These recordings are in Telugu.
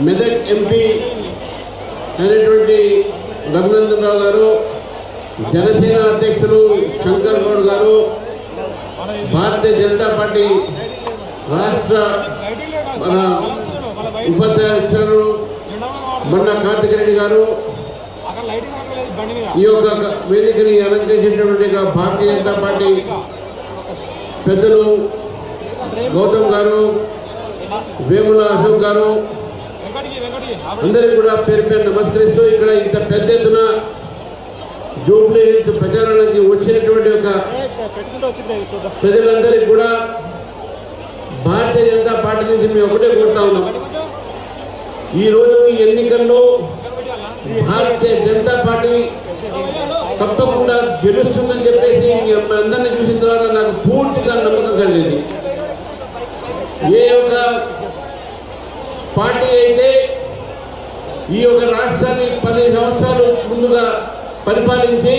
మెదక్ ఎంపీ అయినటువంటి రఘునందన్ రావు గారు, జనసేన అధ్యక్షులు శంకర్ గౌడ్ గారు, భారతీయ జనతా పార్టీ రాష్ట్ర మన ఉపాధ్యక్షులు బండా కార్తిక్ రెడ్డి గారు, ఈ యొక్క వేదికని అలంకరించినటువంటి భారతీయ జనతా పార్టీ పెద్దలు గౌతమ్ గారు, వేముల అశోక్ గారు, అందరికీ కూడా పేరు పేరు నమస్కరిస్తూ ఇక్కడ ఇంత పెద్ద ఎత్తున జూబ్లీ హిల్స్ ప్రచారానికి వచ్చినటువంటి ఒక ప్రజలందరికీ కూడా భారతీయ జనతా పార్టీ నుంచి మేము ఒకటే కోరుతా ఉన్నాం. ఈరోజు ఈ ఎన్నికల్లో భారతీయ జనతా పార్టీ తప్పకుండా గెలుస్తుందని చెప్పేసి అందరినీ చూసిన తర్వాత నాకు పూర్తిగా నమ్మకం కలిగింది. ఏ యొక్క పార్టీ అయితే ఈ యొక్క రాష్ట్రాన్ని 10 సంవత్సరాలు ముందుగా పరిపాలించి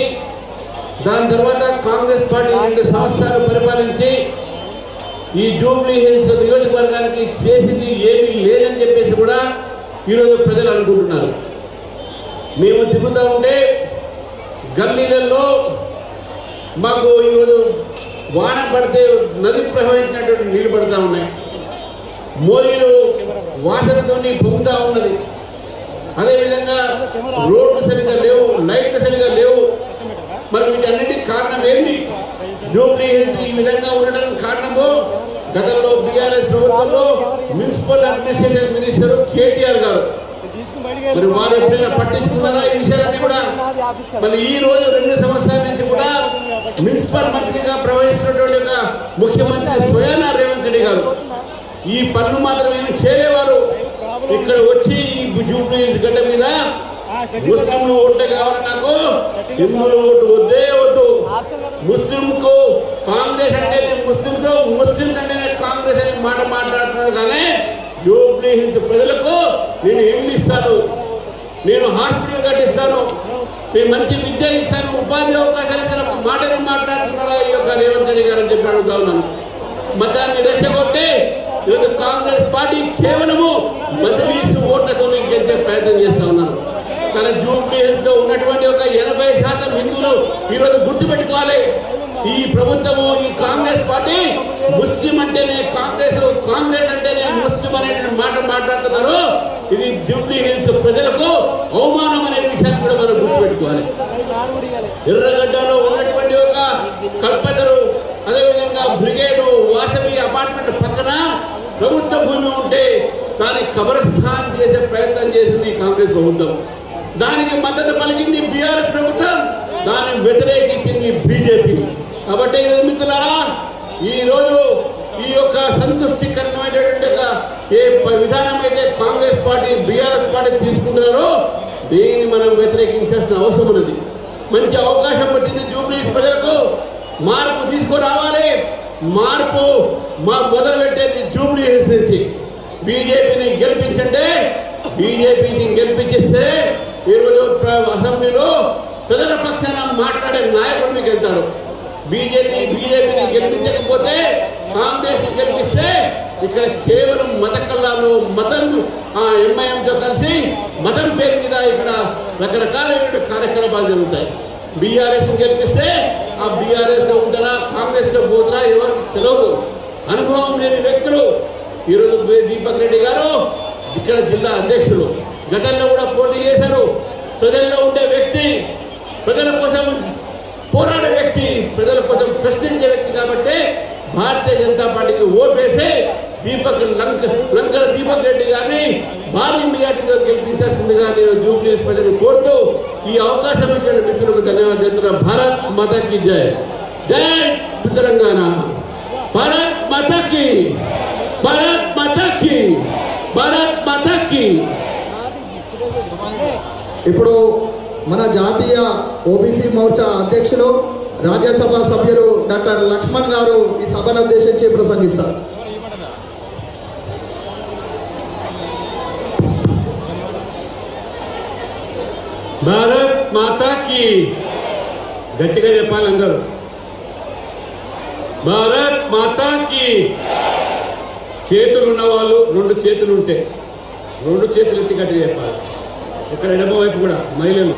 దాని తర్వాత కాంగ్రెస్ పార్టీ 2 సంవత్సరాలు పరిపాలించి ఈ జూబ్లీ హిల్స్ నియోజకవర్గానికి చేసింది ఏమీ లేదని చెప్పేసి కూడా ఈరోజు ప్రజలు అనుకుంటున్నారు. మేము తిరుగుతూ ఉంటే గల్లీలలో మాకు ఈరోజు వాన పడితే నది ప్రవహించినటువంటి నీళ్లు పడుతూ ఉన్నాయి, మోరీలు వాసనతో పొంగుతూ ఉన్నది. అదేవిధంగా రోడ్లు సరిగ్గా లేవు, లైట్లు సరిగ్గా లేవు. మరి వీటన్నిటికి కారణం ఏంటి? జూబ్లీ హిల్స్ ఈ విధంగా ఉండడానికి కారణము గతంలో బీఆర్ఎస్ ప్రభుత్వంలో మున్సిపల్ అడ్మినిస్ట్రేషన్ మినిస్టర్ కేటీఆర్ గారు. మరి వారు ఎప్పుడైనా పట్టించుకున్నారా ఈ విషయాలన్నీ కూడా? మరి ఈ రోజు 2 సంవత్సరాల నుంచి కూడా మున్సిపల్ మంత్రిగా ప్రవహిస్తున్నటువంటి ఒక ముఖ్యమంత్రి స్వయాన రేవంత్ రెడ్డి గారు ఈ పనులు మాత్రం ఏమి చేయలేవారు. ఇక్కడ వచ్చి ఈ జూబ్లీ హిల్స్ గడ్డ మీద ముస్లింలు ఓట్లే కావాలి, నాకు హిందువుల ఓటు వద్దే వద్దు, ముస్లింకు కాంగ్రెస్ అంటే ముస్లింస్ అంటే కాంగ్రెస్ అనే మాట మాట్లాడుతున్నాడు. కానీ జూబ్లీ హిల్స్ ప్రజలకు నేను ఇల్లు ఇస్తాను, నేను హాస్పిటల్ కట్టిస్తాను, నేను మంచి విద్య ఇస్తాను, ఉపాధి అవకాశాలు ఇస్తాను మాటలు మాట్లాడుతున్నాడా ఈ యొక్క రేవంత్ రెడ్డి గారు అని చెప్పి అడుగుతా ఉన్నాను. మతాన్ని రెచ్చగొట్టి ఈరోజు కాంగ్రెస్ పార్టీ కేవలము మజ్లీస్ ఓట్లతో గెలిచే ప్రయత్నం చేస్తా ఉన్నాను. కానీ జూబ్లీ హిల్స్ లో ఉన్నటువంటి ఒక 80% హిందువులు ఈరోజు గుర్తుపెట్టుకోవాలి. ఈ ప్రభుత్వము, ఈ కాంగ్రెస్ పార్టీ ముస్లిం అంటేనే కాంగ్రెస్, కాంగ్రెస్ అంటేనే ముస్లిం అనే మాట మాట్లాడుతున్నారు. ఇది జూబ్లీ హిల్స్ ప్రజలకు అవమానం అనే విషయాన్ని కూడా మనం గుర్తుపెట్టుకోవాలి. ఎర్రగడ్డలో ఉన్నటువంటి ఒక కల్పతరు, అదేవిధంగా బ్రిగేడు, వాసవి అపార్ట్మెంట్ పక్కన ప్రభుత్వ భూమి ఉంటే దాన్ని కబరస్థాన్ చేసే ప్రయత్నం చేసింది కాంగ్రెస్ ప్రభుత్వం. దానికి మద్దతు పలికింది బీఆర్ఎస్ ప్రభుత్వం, దాన్ని వ్యతిరేకించింది బీజేపీ. కాబట్టి మిత్రులారా, ఈరోజు ఈ యొక్క సంతృష్టికరమైనటువంటి ఏ విధానం అయితే కాంగ్రెస్ పార్టీ బీఆర్ఎస్ పార్టీ తీసుకుంటున్నారో దీన్ని మనం వ్యతిరేకించాల్సిన అవసరం ఉన్నది. మంచి అవకాశం వచ్చింది జూబ్లీ హిల్స్ ప్రజలకు, మార్పు తీసుకురావాలి. మార్పు మొదలు పెట్టేది జూబ్లీ హిల్స్ నుంచి. బీజేపీని గెలిపించండి, బీజేపీని గెలిపించేస్తే ఈరోజు అసెంబ్లీలో ప్రజల పక్షాన మాట్లాడే నాయకుడు మీకు వెళ్తాడు. బీజేపీని గెలిపించకపోతే కాంగ్రెస్ని గెలిపిస్తే ఇక్కడ కేవలం మత కల్లాలు, మతం ఎంఐఎంతో కలిసి మతం పేరు మీద ఇక్కడ రకరకాలైన కార్యకలాపాలు జరుగుతాయి. బీఆర్ఎస్ని గెలిపిస్తే ఆ బీఆర్ఎస్లో ఉంటారా, కాంగ్రెస్లో పోతారా ఎవరికి తెలియదు. అనుభవం లేని వ్యక్తులు. ఈరోజు దీపక్ రెడ్డి గారు ఇక్కడ జిల్లా అధ్యక్షులు, గతంలో కూడా పోటీ చేశారు. ప్రజల్లో ఉండే వ్యక్తి, ప్రజల కోసం పోరాడే వ్యక్తి, ప్రజల కోసం ప్రశ్నించే వ్యక్తి. కాబట్టి భారతీయ జనతా పార్టీకి ఓటు వేసి లంకల దీపక్ రెడ్డి గారిని భారీ మెజార్టీతో గెలిపించాల్సిందిగా నేను జూబ్లీ హిల్స్ ప్రజలను కోరుతూ ఈ అవకాశం ఇచ్చిన మిత్రులకు ధన్యవాదాలు చెప్తున్నా. భారత్ మాతాకి జై, జై తెలంగాణ, భారత్ మాతాకి, భారత్ మాతాకి, భారత్ మాతాకి. ఇప్పుడు మన జాతీయ ఓబీసీ మోర్చా అధ్యక్షులు, రాజ్యసభ సభ్యులు డాక్టర్ లక్ష్మణ్ గారు ఈ సభను ఉద్దేశించి ప్రసంగిస్తారు. భారత్ మాతాకి, గట్టిగా చెప్పాలి అందరూ. భారత్ మాతాకి. చేతులు ఉన్నవాళ్ళు 2 చేతులు ఉంటాయి, రెండు చేతులు ఎత్తి గట్టి చెప్పాలి. ఇక్కడ ఎడమ వైపు కూడా మహిళలు